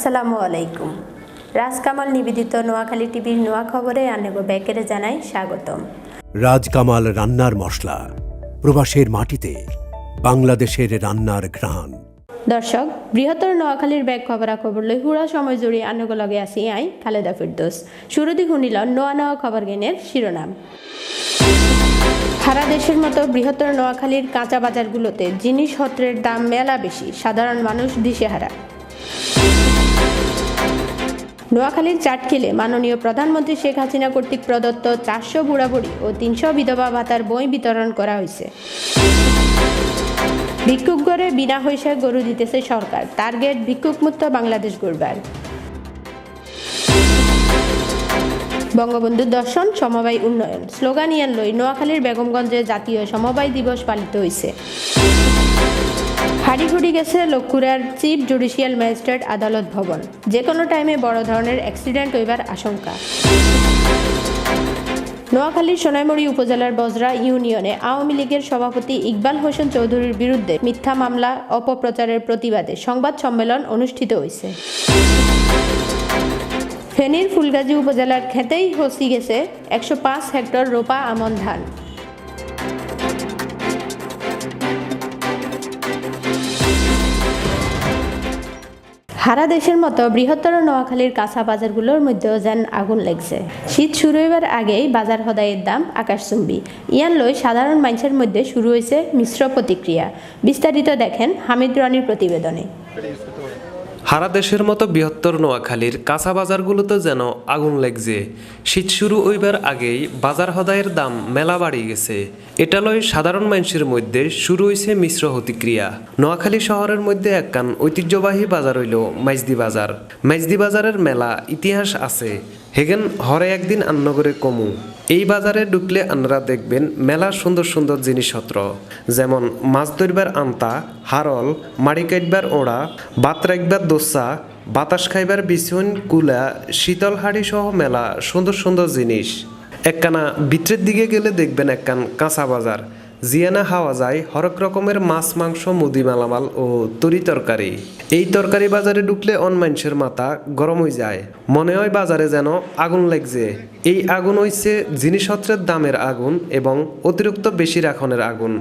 আসসালামু আলাইকুম। রাজকামাল নিবেদিত নোয়াখালী টিভির নোয়া খবরে আনেগো ব্যাকেরে জানাই স্বাগতম। রাজকামাল রান্নার মশলা, প্রবাসের মাটিতে বাংলাদেশের রান্নার ঘ্রাণ। দর্শক, বৃহত্তর নোয়াখালীর ব্যাগ খবরাখবর লই হুড়া সময় জুড়ে আনেগো লগে আসি আই খালেদা ফিরদৌস। শুরুতে শুনিল নোয়া নোয়া খবর গেনের শিরোনাম। সারা দেশের মতো বৃহত্তর নোয়াখালীর কাঁচা বাজারগুলোতে জিনিসপত্রের দাম মেলা বেশি, সাধারণ মানুষ দিশেহারা। নোয়াখালীর চাটখিলে মাননীয় প্রধানমন্ত্রী শেখ হাসিনা কর্তৃক প্রদত্ত 400 বুড়াবুড়ি ও 300 বিধবা ভাতার বই বিতরণ করা হয়েছে। ভিক্ষুক গড়ে বিনা পয়সায় গরু দিতেছে সরকার, টার্গেট ভিক্ষুকমুক্ত বাংলাদেশ গড়বার। বঙ্গবন্ধু দর্শন সমবায় উন্নয়ন স্লোগান ইয়ান লই নোয়াখালীর বেগমগঞ্জে জাতীয় সমবায় দিবস পালিত হয়েছে। হাড়িঘুড়ি গেছে লক্ষ্মীপুরের চিফ জুডিশিয়াল ম্যাজিস্ট্রেট আদালত ভবন, যে কোনো টাইমে বড় ধরনের অ্যাক্সিডেন্ট হইবার আশঙ্কা। নোয়াখালীর সোনাইমুড়ি উপজেলার বজরা ইউনিয়নে আওয়ামী লীগের সভাপতি ইকবাল হোসেন চৌধুরীর বিরুদ্ধে মিথ্যা মামলা অপপ্রচারের প্রতিবাদে সংবাদ সম্মেলন অনুষ্ঠিত হয়েছে। ফেনীর ফুলগাজী উপজেলার খেতেই হসি গেছে 105 হেক্টর রোপা আমন ধান। সারা দেশের মতো বৃহত্তর নোয়াখালীর কাঁচা বাজারগুলোর মধ্যেও যেন আগুন লেগছে। শীত শুরু হইবার আগেই বাজার হদাইয়ের দাম আকাশচুম্বী। ইয়ান লই সাধারণ মানুষের মধ্যে শুরু হয়েছে মিশ্র প্রতিক্রিয়া। বিস্তারিত দেখেন হামিদ রনির প্রতিবেদনে। সারা দেশের মতো বৃহত্তর নোয়াখালীর কাঁচা বাজারগুলোতে যেন আগুন লেগছে। শীত শুরু হইবার আগেই বাজার হদাইয়ের দাম মেলা বাড়ি গেছে। এটা লয় সাধারণ মানুষের মধ্যে শুরু হয়েছে মিশ্র প্রতিক্রিয়া। নোয়াখালী শহরের মধ্যে একখান ঐতিহ্যবাহী বাজার হইল মাইজদি বাজার। মাইজদি বাজারের মেলা ইতিহাস আছে, হেগেন হরে একদিন আন্নগরে কমু। এই বাজারে ঢুকলে আপনারা দেখবেন মেলা সুন্দর সুন্দর জিনিসপত্র, যেমন মাছ ধরবার আন্তা, হারল, মাড়ি কাটবার ওড়া, ভাত রাখবার দোসা, বাতাস খাইবার বিছুন, কুলা, শীতল হাড়ি সহ মেলা সুন্দর সুন্দর জিনিস। একখানা ভিতরের দিকে গেলে দেখবেন একখান কাঁচা বাজার, জিয়ানা হাওয়া যায় হরেক রকমের মাছ, মাংস, মুদি মালামাল ও তরি তরকারি। এই তরকারি বাজারে ঢুকলে অন মানুষের মাথা গরম হয়ে যায়, মনে হয় বাজারে যেন আগুন লাগছে। এই আগুন হইছে জিনিসপত্রের দামের আগুন এবং অতিরিক্ত বেশি রাখনের আগুন।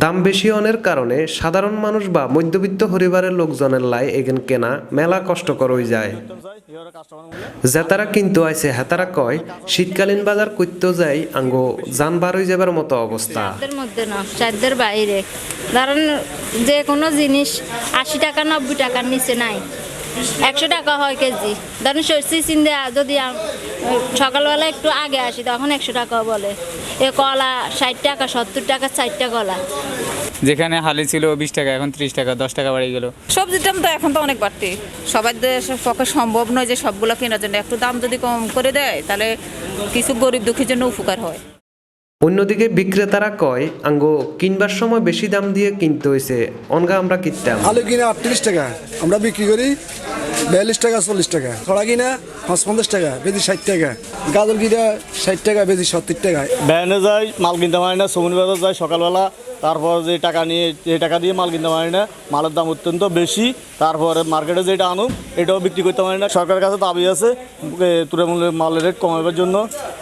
দাম বেশি হনের কারণে সাধারণ মানুষ বা মধ্যবিত্ত পরিবারের লোকজনের লাই এগেন কেনা মেলা কষ্টকর হয়ে যায়। জেতারা কিন্তু আইছে হেতারা কয় শীতকালীন বাজার করতে যাই আঙ্গো যান বার হয়ে যাবার মতো অবস্থা। সাধ্যের বাইরে ধরেন যে কোনো জিনিস 80 টাকা 90 টাকার নিচে নাই, 100 টাকা হয় কেজি। ধরেন সর্ষে চিন্তা যদি সকালবেলা একটু আগে আসি তখন 100 টাকা বলে। এ কলা 60 টাকা 70 টাকা 4টা কলা। যেখানে হালি ছিল 20 টাকা এখন 30 টাকা 10 টাকা বাড়িয়ে গেল। সবজির দাম তো এখন তো অনেক বাড়তি, সবার পক্ষে সম্ভব নয় যে সবগুলো কেনার জন্য। একটু দাম যদি কম করে দেয় তাহলে কিছু গরিব দুঃখীর জন্য উপকার হয়। অন্যদিকে বিক্রেতারা কয় আঙ্গো কিনবার সময় বেশি দাম দিয়ে কিনতে হয়েছে, অনগা আমরা কিনতাম আলু কিনে 38 টাকা, আমরা বিক্রি করি 42 টাকা 40 টাকা। খড়া কিনা 50 টাকা, বেশি 60 টাকা। গাজর কিনা 60 টাকা, বেশি 70 টাকা। ভ্যানে যায় মাল কিনতে পারি না, সৌমনি বাজার যায় সকালবেলা, তারপর যে টাকা দিয়ে মাল কিনতে পারি না, মালের দাম অত্যন্ত বেশি। তারপরে মার্কেটে যেটা আনুক এটাও বিক্রি করতে পারি না। সরকারের কাছে দাবি আছে তুলনামূলক মালের রেট কমাবার জন্য।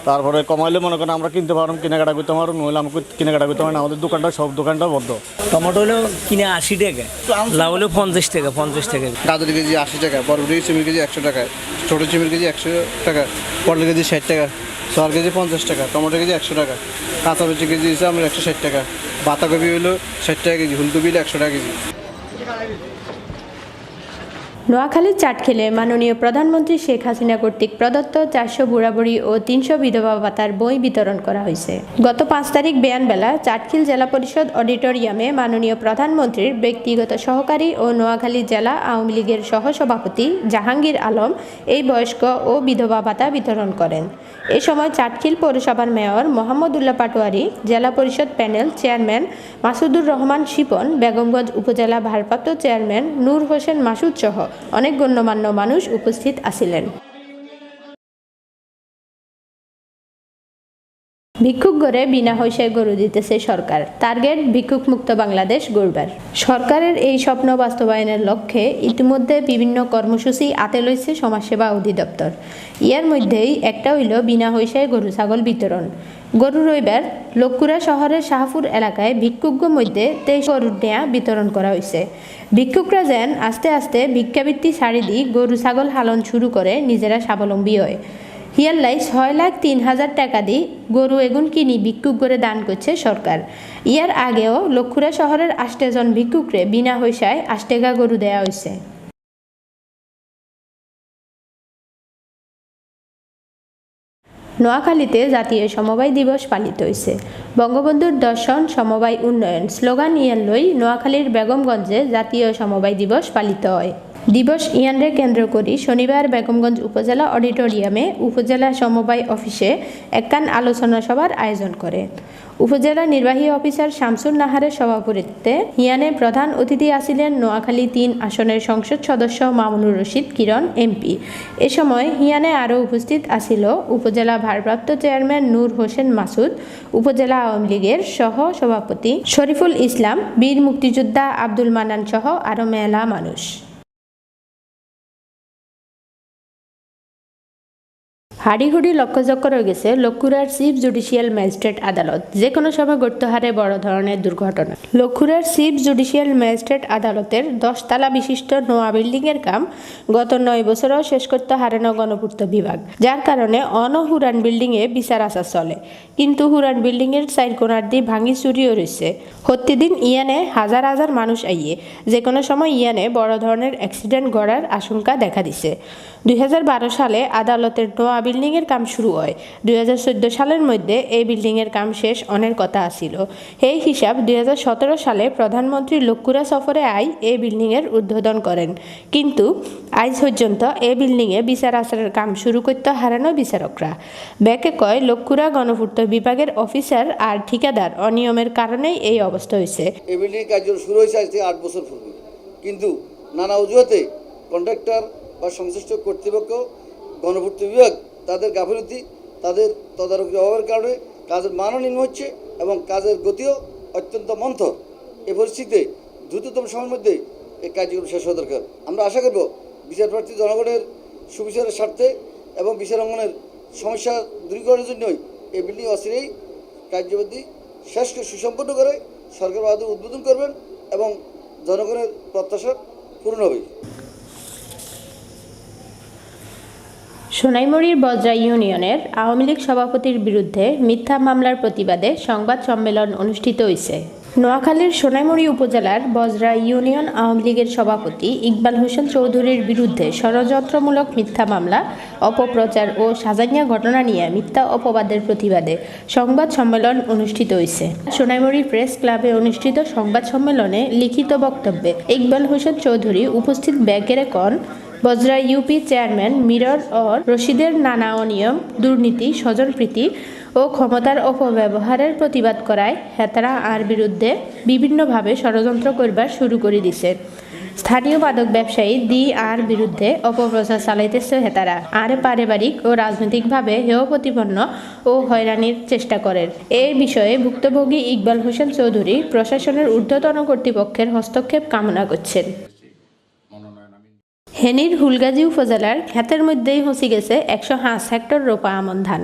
তারপরে কমাইলে মনে করেন আমরা কিনতে পারব, কেনাকাটা করতে পারব, নইলে আমাকে কেনাকাটা করতে পারি না। আমাদের দোকানটা সব দোকানটা বন্ধ। টমেটো হলো কিনে 80 টাকা, লাউ হলো 50 টাকা 50 টাকা। গাজর কেজি 80 টাকা, বরবটি চিমির কেজি 100 টাকা, ছোটো চিমির কেজি 100 টাকা, পটল কেজি 60 টাকা, সর কেজি 50 টাকা, টমেটো কেজি 100 টাকা, কাঁচা মরিচ কেজি হিসেবে আমরা 160 টাকা, বাঁধাকপি হলো 60 টাকা কেজি, ফুলকপি হলো 100 টাকা কেজি। নোয়াখালীর চাটখিলে মাননীয় প্রধানমন্ত্রী শেখ হাসিনা কর্তৃক প্রদত্ত 400 বুড়াবুড়ি ও 300 বিধবা ভাতার বই বিতরণ করা হয়েছে। গত 5 তারিখ বিয়ানবেলা চাটখিল জেলা পরিষদ অডিটোরিয়ামে মাননীয় প্রধানমন্ত্রীর ব্যক্তিগত সহকারী ও নোয়াখালী জেলা আওয়ামী লীগের সহসভাপতি জাহাঙ্গীর আলম এই বয়স্ক ও বিধবা ভাতা বিতরণ করেন। এ সময় চাটখিল পৌরসভার মেয়র মোহাম্মদুল্লাহ পাটোয়ারি, জেলা পরিষদ প্যানেল চেয়ারম্যান মাসুদুর রহমান শিপন, বেগমগঞ্জ উপজেলা ভারপ্রাপ্ত চেয়ারম্যান নূর হোসেন মাসুদ সহ অনেক গণ্যমান্য মানুষ উপস্থিত আছিলেন। ভিক্ষুক গড়ে বিনা পয়সায় গরু দিতেছে সরকার, টার্গেট ভিক্ষুক মুক্ত বাংলাদেশ গড়বার। সরকারের এই স্বপ্ন বাস্তবায়নের লক্ষ্যে ইতিমধ্যে বিভিন্ন কর্মসূচি হাতে লইছে সমাজসেবা অধিদপ্তর। ইয়ার মধ্যেই একটা হইল বিনা পয়সায় গরু ছাগল বিতরণ। গরু রবিবার লক্ষ্মীপুর শহরের শাহপুর এলাকায় ভিক্ষুকদের মধ্যে 23 গরুর নেয়া বিতরণ করা হয়েছে। ভিক্ষুকরা যেন আস্তে আস্তে ভিক্ষাবৃত্তি ছাড়ি দিয়ে গরু ছাগল পালন শুরু করে নিজেরা স্বাবলম্বী হয়। ইয়াল্লাই 6,03,000 টাকা দিয়ে গরু এগুন কিনি ভিক্ষুক করে দান করছে সরকার। ইয়ার আগেও লক্ষ্মীপুর শহরের 8 জন ভিক্ষুকরে বিনা পয়সায় 8 টাকা গরু দেওয়া হয়েছে। নোয়াখালীতে জাতীয় সমবায় দিবস পালিত হয়েছে। বঙ্গবন্ধুর দর্শন সমবায় উন্নয়ন স্লোগান ইয়ান লই নোয়াখালীর বেগমগঞ্জে জাতীয় সমবায় দিবস পালিত হয়। দিবস ইয়ানরে কেন্দ্র করি শনিবার বেগমগঞ্জ উপজেলা অডিটোরিয়ামে উপজেলা সমবায় অফিসে একখান আলোচনা সভার আয়োজন করে। উপজেলা নির্বাহী অফিসার শামসুন নাহারের সভাপতিত্বে হিয়ানে প্রধান অতিথি আছিলেন নোয়াখালী 3 আসনের সংসদ সদস্য মামুনুর রশিদ কিরণ এমপি। এ সময় হিয়ানে আরও উপস্থিত আছিল উপজেলা ভারপ্রাপ্ত চেয়ারম্যান নূর হোসেন মাসুদ, উপজেলা আওয়ামী লীগের সহ সভাপতি শরীফুল ইসলাম, বীর মুক্তিযোদ্ধা আব্দুল মান্নান সহ আরও মেলা মানুষ। হাড়িহুড়ি লক্ষ্যচক্র হয়ে গেছে লক্ষ্মীপুরের চিফ জুডিশিয়াল ম্যাজিস্ট্রেট আদালত। যে কোনো সময় ঘটতে হারে বড় ধরনের দুর্ঘটনা। লক্ষ্মীপুরের চিফ জুডিশিয়াল ম্যাজিস্ট্রেট আদালতের 10 তলা বিশিষ্ট নোয়া বিল্ডিংয়ের কাম গত 9 বছরও শেষ করতে হারে না গণপূর্ত বিভাগ, যার কারণে হুরান বিল্ডিংয়ে বিচার আচার চলে। কিন্তু হুরান বিল্ডিংয়ের 4 কোণার দিয়ে ভাঙি চুরিও রয়েছে। প্রতিদিন ইয়ানে হাজার হাজার মানুষ আইয়ে যে কোনো সময় ইয়ানে বড় ধরনের অ্যাক্সিডেন্ট ঘটার আশঙ্কা দেখা দিছে। 2012 সালে আদালতের নোয়া বিল্ডিংয়ের কাম শুরু হয়। 2014 সালের মধ্যে এই বিল্ডিংয়ের কাম শেষ অনের কথা আছিল। এই হিসাব 2017 সালে প্রধানমন্ত্রী লক্ষ্মীপুর সফরে এই বিল্ডিংয়ের উদ্বোধন করেন। কিন্তু আজ পর্যন্ত এই বিল্ডিংয়ে বিচার আচারের কাম শুরু করতে হারানো বিচারকরা। ব্যাকে কয় লক্ষ্মীপুর গণপূর্ত বিভাগের অফিসার আর ঠিকাদার অনিয়মের কারণেই এই অবস্থা হয়েছে। এই বিল্ডিং কার্য শুরু হয়েছে আজ থেকে 8 বছর পূর্বে, কিন্তু নানা অজুহাতে কন্ট্রাক্টর বা সংশ্লিষ্ট কর্তৃপক্ষ গণপূর্ত বিভাগ তাদের গাফিলতি, তাদের তদারকির অভাবের কারণে কাজের মানও নিম্ন হচ্ছে এবং কাজের গতিও অত্যন্ত মন্থর। এই পরিস্থিতিতে দ্রুততম সময়ের মধ্যে এই কার্যক্রম শেষ হওয়া দরকার। আমরা আশা করব বিচারপ্রার্থী জনগণের সুবিচারের স্বার্থে এবং বিচারাঙ্গনের সমস্যা দূরীকরণের জন্যই এই বিল্ডিং অচিরেই কার্যবদ্ধি শেষ সুসম্পন্ন করে সরকার বাহাদুর উদ্বোধন করবেন এবং জনগণের প্রত্যাশা পূরণ হবে। সোনাইমুড়ির বজরা ইউনিয়নের আওয়ামী লীগ সভাপতির বিরুদ্ধে মিথ্যা মামলার প্রতিবাদে সংবাদ সম্মেলন অনুষ্ঠিত হয়েছে। নোয়াখালীর সোনাইমুড়ি উপজেলার বজরা ইউনিয়ন আওয়ামী লীগের সভাপতি ইকবাল হোসেন চৌধুরীর বিরুদ্ধে ষড়যন্ত্রমূলক মিথ্যা মামলা, অপপ্রচার ও সাজানিয়া ঘটনা নিয়ে মিথ্যা অপবাদের প্রতিবাদে সংবাদ সম্মেলন অনুষ্ঠিত হয়েছে। সোনাইমুড়ি প্রেস ক্লাবে অনুষ্ঠিত সংবাদ সম্মেলনে লিখিত বক্তব্যে ইকবাল হোসেন চৌধুরী উপস্থিত ব্যাকেরে কন বজরা ইউপি চেয়ারম্যান মিরর ও রশিদের নানা অনিয়ম, দুর্নীতি, স্বজনপ্রীতি ও ক্ষমতার অপব্যবহারের প্রতিবাদ করায় হেতারা আর বিরুদ্ধে বিভিন্নভাবে ষড়যন্ত্র করবার শুরু করে দিছে। স্থানীয় মাদক ব্যবসায়ী আর বিরুদ্ধে অপপ্রচার চালাইতেছে হেতারা আর পারিবারিক ও রাজনৈতিকভাবে হেয় প্রতিপন্ন ও হয়রানির চেষ্টা করেন। এই বিষয়ে ভুক্তভোগী ইকবাল হোসেন চৌধুরী প্রশাসনের ঊর্ধ্বতন কর্তৃপক্ষের হস্তক্ষেপ কামনা করছেন। হেনির হুলগাজী উপজেলার ক্ষেতের মধ্যেই হসি গেছে 105 হেক্টর রোপা আমন ধান।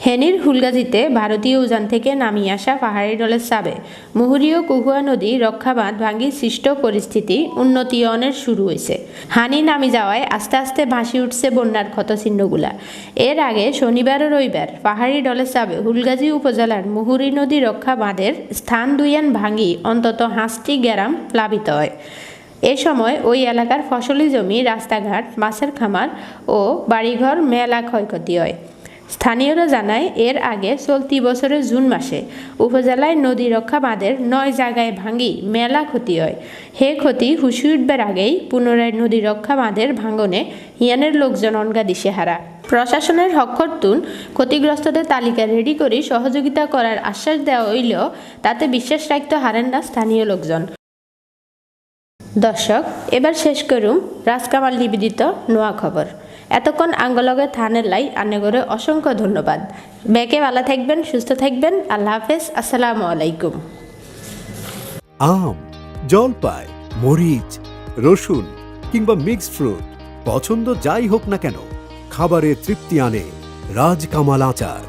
হেনির হুলগাজীতে ভারতীয় উজান থেকে নামিয়ে আসা পাহাড়ি ডলের চাপে মুহুরী ও কুহুয়া নদী রক্ষাবাঁধ ভাঙ্গি সৃষ্ট পরিস্থিতি উন্নতিয়নের শুরু হয়েছে। হানি নামি যাওয়ায় আস্তে আস্তে ভাসি উঠছে বন্যার ক্ষতচিহ্নগুলা। এর আগে শনিবার ও রবিবার পাহাড়ি ডলের চাপে হুলগাজী উপজেলার মুহুরী নদী রক্ষা বাঁধের স্থান দুইয়ান ভাঙ্গি অন্তত 5টি গ্রাম প্লাবিত হয়। এ সময় ওই এলাকার ফসলি জমি, রাস্তাঘাট, মাছের খামার ও বাড়িঘর মেলা ক্ষয়ক্ষতি হয়। স্থানীয়রা জানায় এর আগে চলতি বছরের জুন মাসে উপজেলায় নদী রক্ষা বাঁধের 9 জায়গায় ভাঙ্গি মেলা ক্ষতি হয়। হে ক্ষতি হুঁশি উঠবার আগেই পুনরায় নদী রক্ষা বাঁধের ভাঙনে হিয়ানের লোকজন অনগা দিশেহারা। প্রশাসনের হক্ষরতুন ক্ষতিগ্রস্তদের তালিকা রেডি করে সহযোগিতা করার আশ্বাস দেওয়া হইলেও তাতে বিশ্বাস রাখতে হারেন না স্থানীয় লোকজন। দর্শক, এবার শেষ করুম রাজকামাল নিবেদিত নোয়া খবর। এতক্ষণ আঙ্গলগে থানের লাই আন্নেগরে অসংখ্য ধন্যবাদ। বেকে ভালো থাকবেন, সুস্থ থাকবেন। আল্লাহ হাফেজ। আসসালামু আলাইকুম। আম, জলপাই, মরিচ, রসুন কিংবা মিক্সড ফ্রুট পছন্দ যাই হোক না কেন, খাবারে তৃপ্তি আনে রাজকামাল আচার।